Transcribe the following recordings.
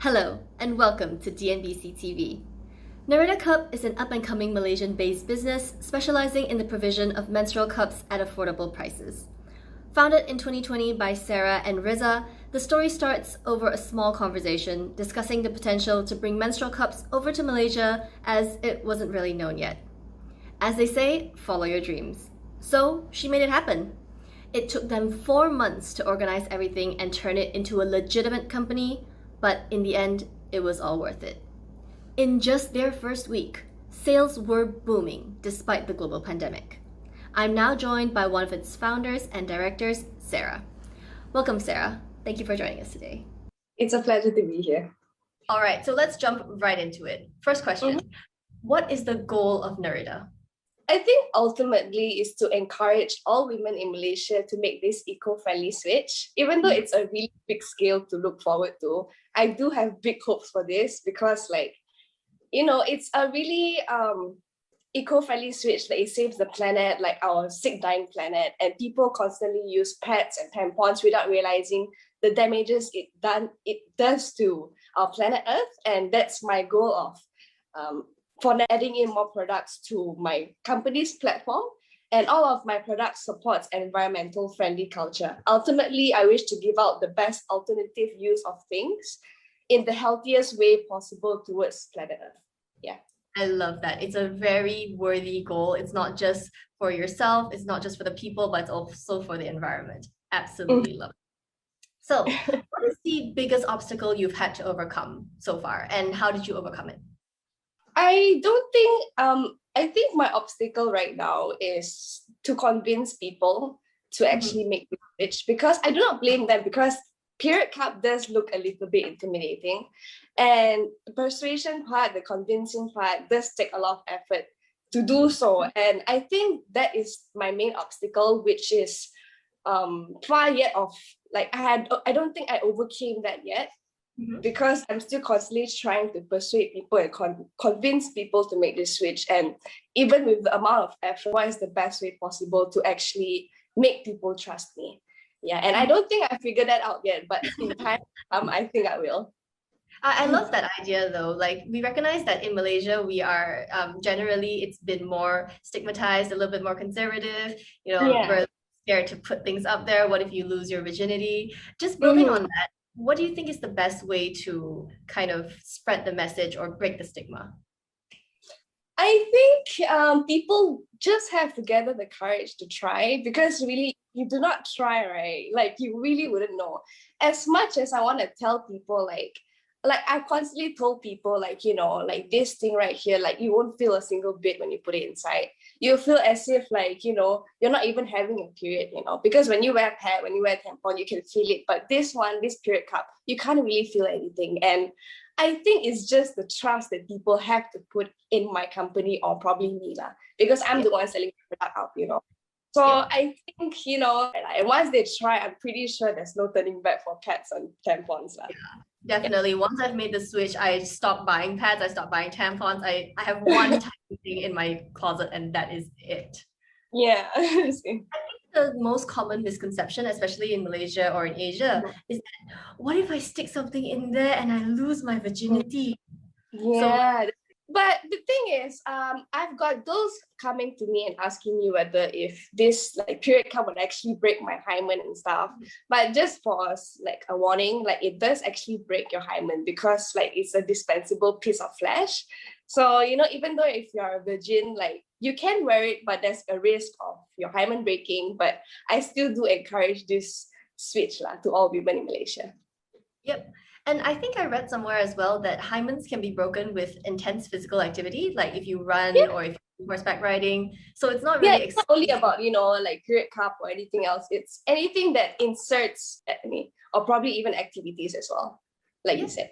Hello, and welcome to DNBC TV. Nerida Cup is an up-and-coming Malaysian-based business specializing in the provision of menstrual cups at affordable prices. Founded in 2020 by Sara and Riza, the story starts over a small conversation discussing the potential to bring menstrual cups over to Malaysia as it wasn't really known yet. As they say, follow your dreams. So she made it happen. It took them 4 months to organize everything and turn it into a legitimate company, but in the end, it was all worth it. In just their first week, sales were booming despite the global pandemic. I'm now joined by one of its founders and directors, Sara. Welcome, Sara. Thank you for joining us today. It's a pleasure to be here. All right, so let's jump right into it. First question, What is the goal of Nerida? I think ultimately is to encourage all women in Malaysia to make this eco-friendly switch. Even though it's a really big scale to look forward to, I do have big hopes for this because it's a really eco-friendly switch that it saves the planet, like our sick dying planet, and people constantly use pads and tampons without realizing the damages it does to our planet Earth. And that's my goal of for adding in more products to my company's platform, and all of my products supports environmental friendly culture. Ultimately, I wish to give out the best alternative use of things in the healthiest way possible towards planet Earth. Yeah. I love that. It's a very worthy goal. It's not just for yourself, it's not just for the people, but it's also for the environment. Absolutely love it. So, what is the biggest obstacle you've had to overcome so far, and how did you overcome it? I think my obstacle right now is to convince people to actually make the switch, because I do not blame them, because period cup does look a little bit intimidating, and the persuasion part, the convincing part does take a lot of effort to do so. And I think that is my main obstacle, which is far yet of I don't think I overcame that yet. Because I'm still constantly trying to persuade people and convince people to make this switch. And even with the amount of effort, what is the best way possible to actually make people trust me? Yeah, and I don't think I figured that out yet, but in time, I think I will. I love that idea though. Like, we recognize that in Malaysia, we are generally, it's been more stigmatized, a little bit more conservative. We're scared to put things up there. What if you lose your virginity? Just building on that, what do you think is the best way to kind of spread the message or break the stigma? I think people just have to gather the courage to try, because really, you do not try, right? Like, you really wouldn't know. As much as I want to tell people, like I constantly told people, this thing right here, like, you won't feel a single bit when you put it inside. You feel as if you're not even having a period, because when you wear pad, when you wear tampon, you can feel it. But this period cup, you can't really feel anything. And I think it's just the trust that people have to put in my company, or probably me, because I'm the one selling the product out, So I think, and once they try, I'm pretty sure there's no turning back for pads and tampons. Definitely. Once I've made the switch, I stopped buying pads, I stopped buying tampons. I have one tiny thing in my closet, and that is it. Yeah. I think the most common misconception, especially in Malaysia or in Asia, is that what if I stick something in there and I lose my virginity? Yeah. But the thing is, I've got those coming to me and asking me whether if this period cup would actually break my hymen and stuff. But just for a warning, it does actually break your hymen, because it's a dispensable piece of flesh. So even though if you're a virgin, you can wear it, but there's a risk of your hymen breaking. But I still do encourage this switch to all women in Malaysia. Yep. And I think I read somewhere as well that hymens can be broken with intense physical activity, like if you run or if you horseback riding. So it's not really it's not only about period cup or anything else. It's anything that inserts me, or probably even activities as well, you said.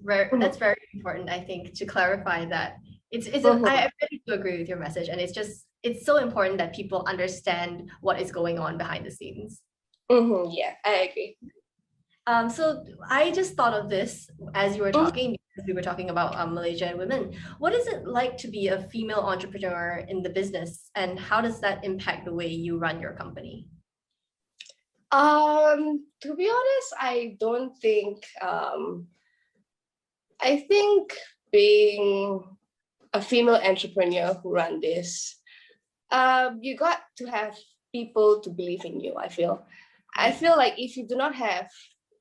That's very important, I think, to clarify that. I really do agree with your message, and it's so important that people understand what is going on behind the scenes. Yeah, I agree. So I just thought of this as you were talking, because we were talking about Malaysia and women. What is it like to be a female entrepreneur in the business, and how does that impact the way you run your company? To be honest, I don't think I think being a female entrepreneur who run this, you got to have people to believe in you, I feel. I feel like if you do not have,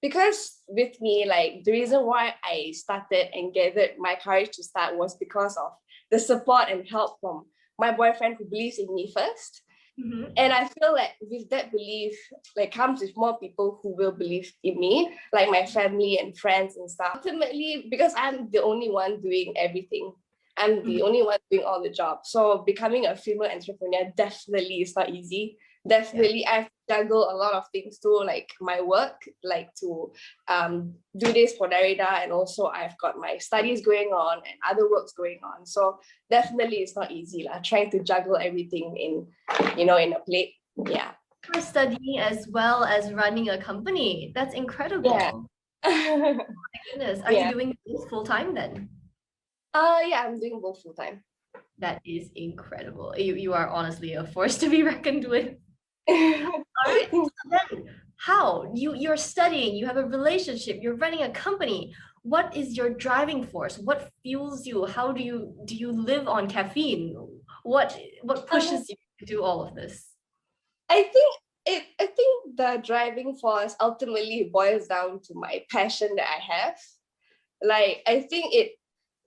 because with me, like the reason why I started and gathered my courage to start was because of the support and help from my boyfriend who believes in me first. Mm-hmm. And I feel like with that belief, like comes with more people who will believe in me, like my family and friends and stuff. Ultimately, because I'm the only one doing everything, I'm the only one doing all the jobs. So becoming a female entrepreneur definitely is not easy. Definitely, I have to juggle a lot of things too, like my work, like to do this for Nerida, and also I've got my studies going on and other works going on. So definitely, it's not easy lah. Trying to juggle everything in a plate. Yeah. You're studying as well as running a company. That's incredible. Yeah. Oh my goodness. Are Yeah. you doing this full time then? Yeah, I'm doing both full time. That is incredible. You are honestly a force to be reckoned with. All right. So then how? You're studying, you have a relationship, you're running a company. What is your driving force? What fuels you? How do you live on caffeine? What pushes you to do all of this? I think the driving force ultimately boils down to my passion that I have. Like I think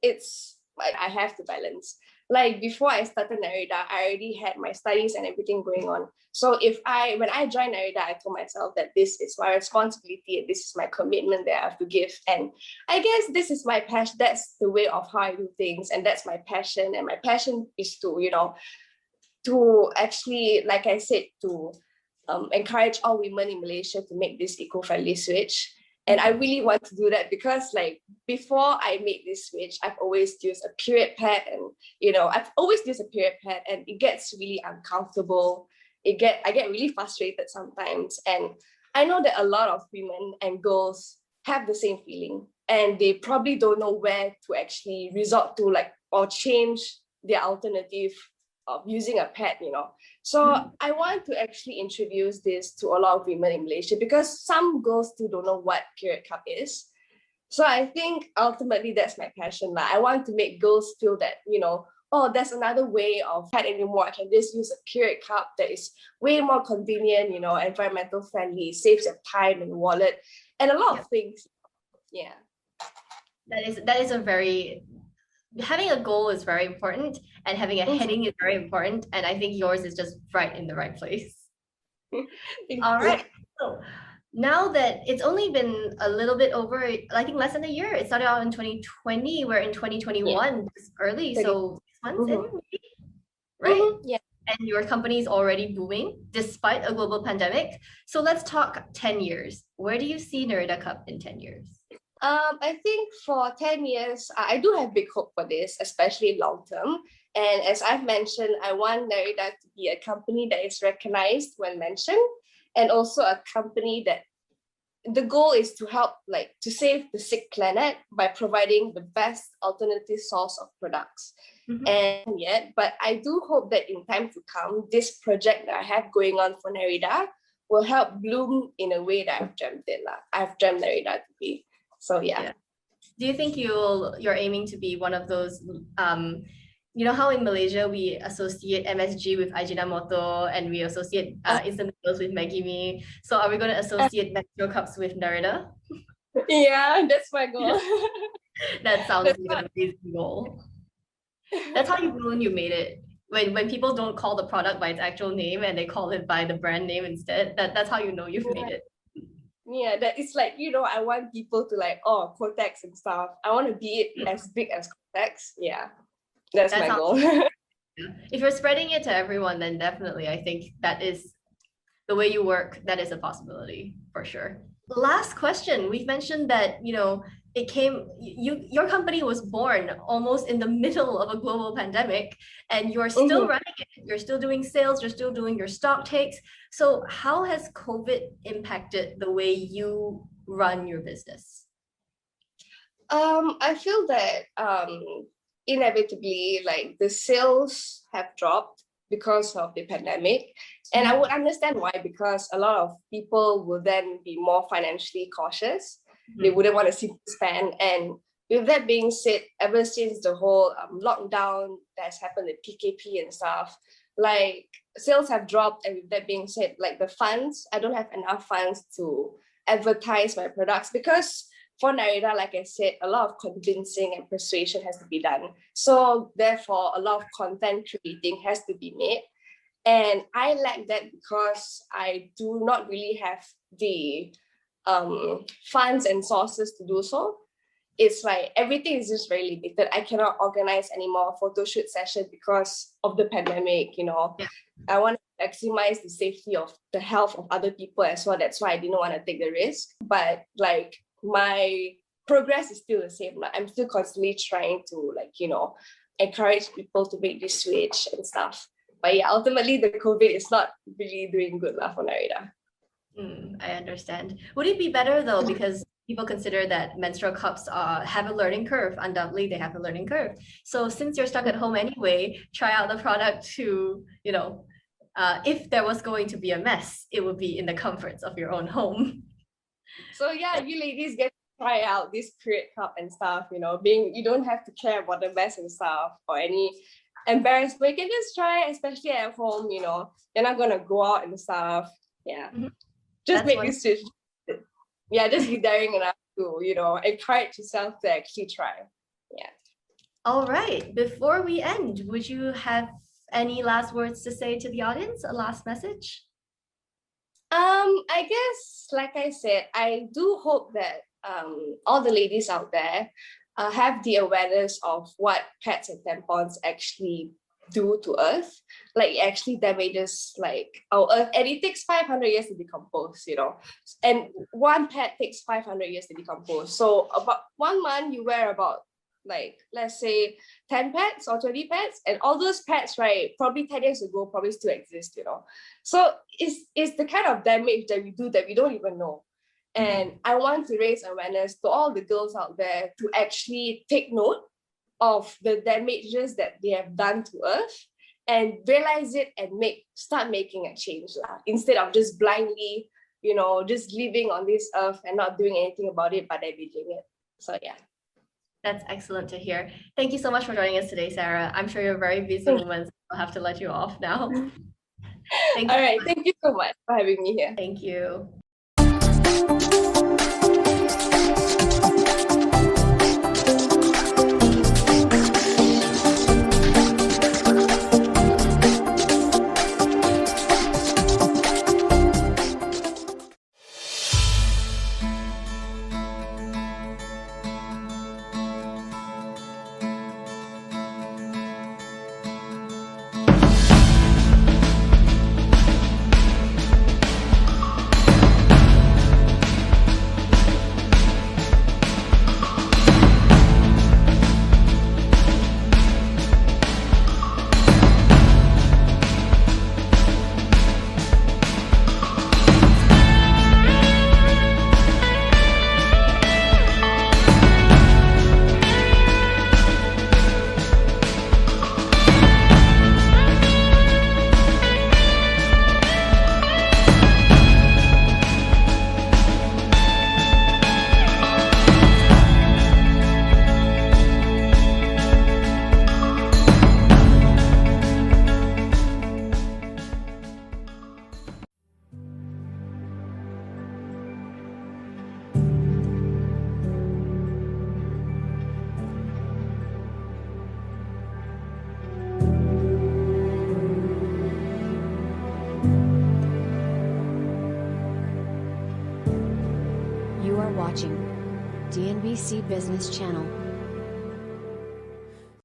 it's like I have to balance. Like before I started Nerida, I already had my studies and everything going on. So when I joined Nerida, I told myself that this is my responsibility and this is my commitment that I have to give. And I guess this is my passion. That's the way of how I do things, and that's my passion. And my passion is to actually, like I said, to encourage all women in Malaysia to make this eco-friendly switch. And I really want to do that because like before I made this switch, I've always used a period pad and I've always used a period pad and it gets really uncomfortable. I get really frustrated sometimes. And I know that a lot of women and girls have the same feeling and they probably don't know where to actually resort to or change their alternative of using a pad, So I want to actually introduce this to a lot of women in Malaysia because some girls still don't know what period cup is. So I think ultimately that's my passion. Like I want to make girls feel that, oh, there's another way of pad anymore. I can just use a period cup that is way more convenient, environmental friendly, saves your time and wallet, and a lot of things. Yeah. That is a very having a goal is very important and having a heading is very important. And I think yours is just right in the right place. All right. So now that it's only been a little bit over, I think less than a year, it started out in 2020, we're in 2021, it's early, so 6 months in, maybe? Right? Yeah. And your company is already booming despite a global pandemic. So let's talk 10 years. Where do you see Nerida Cup in 10 years? I think for 10 years, I do have big hope for this, especially long term. And as I've mentioned, I want Nerida to be a company that is recognized when mentioned, and also a company that the goal is to help, to save the sick planet by providing the best alternative source of products. But I do hope that in time to come, this project that I have going on for Nerida will help bloom in a way that I've dreamt it. I've dreamt Nerida to be. So yeah. Do you think you're aiming to be one of those, how in Malaysia we associate MSG with Ajinomoto and we associate instant noodles with Maggi Mee. So are we going to associate menstrual cups with Nerida? Yeah, that's my goal. That sounds like an amazing goal. That's how you know when you made it. When people don't call the product by its actual name and they call it by the brand name instead, that's how you know you've made it. Yeah, that it's I want people to Cortex and stuff. I want to be as big as Cortex. Yeah, that's my goal. If you're spreading it to everyone, then definitely I think that is the way you work. That is a possibility for sure. Last question. We've mentioned that, your company was born almost in the middle of a global pandemic and you're still running it. You're still doing sales, you're still doing your stock takes. So how has COVID impacted the way you run your business? I feel that inevitably the sales have dropped because of the pandemic. And I would understand why, because a lot of people will then be more financially cautious. They wouldn't want to spend. And with that being said, ever since the whole lockdown that's happened with PKP and stuff, like sales have dropped. And with that being said, like the funds, I don't have enough funds to advertise my products because for Nerida, like I said, a lot of convincing and persuasion has to be done. So therefore, a lot of content creating has to be made. And I lack that because I do not really have the funds and sources to do so. It's like everything is just very limited. I cannot organize any more photo shoot session because of the pandemic, you know. Yeah. I want to maximize the safety of the health of other people as well. That's why I didn't want to take the risk. But like my progress is still the same. Like I'm still constantly trying to like, you know, encourage people to make this switch and stuff. But yeah, ultimately the COVID is not really doing good for Nerida. I understand. Would it be better though, because people consider that menstrual cups have a learning curve. Undoubtedly, they have a learning curve. So since you're stuck at home anyway, try out the product to, you know, if there was going to be a mess, it would be in the comforts of your own home. So yeah, you ladies get to try out this Create Cup and stuff, you know, you don't have to care about the mess and stuff or any embarrassment. You can just try, especially at home, you know, you're not going to go out and stuff. Yeah. Just make this switch. Yeah, just be daring enough to, you know, encourage yourself to actually try. Yeah. All right. Before we end, would you have any last words to say to the audience? A last message? I guess, like I said, I do hope that all the ladies out there have the awareness of what pads and tampons actually do to Earth. Like it actually damages like our Earth, and it takes 500 years to decompose, you know, and one pad takes 500 years to decompose. So about 1 month you wear about like, let's say 10 pads or 20 pads, and all those pads, right, probably 10 years ago probably still exist, you know. So it's the kind of damage that we do that we don't even know. And I want to raise awareness to all the girls out there to actually take note of the damages that they have done to Earth and realize it and start making a change instead of just blindly, you know, just living on this Earth and not doing anything about it but damaging it. So yeah. That's excellent to hear. Thank you so much for joining us today, Sarah. I'm sure you're a very busy woman, so I'll have to let you off now. Thank you. All right. Thank you so much for having me here. Thank you. You are watching DNBC Business Channel.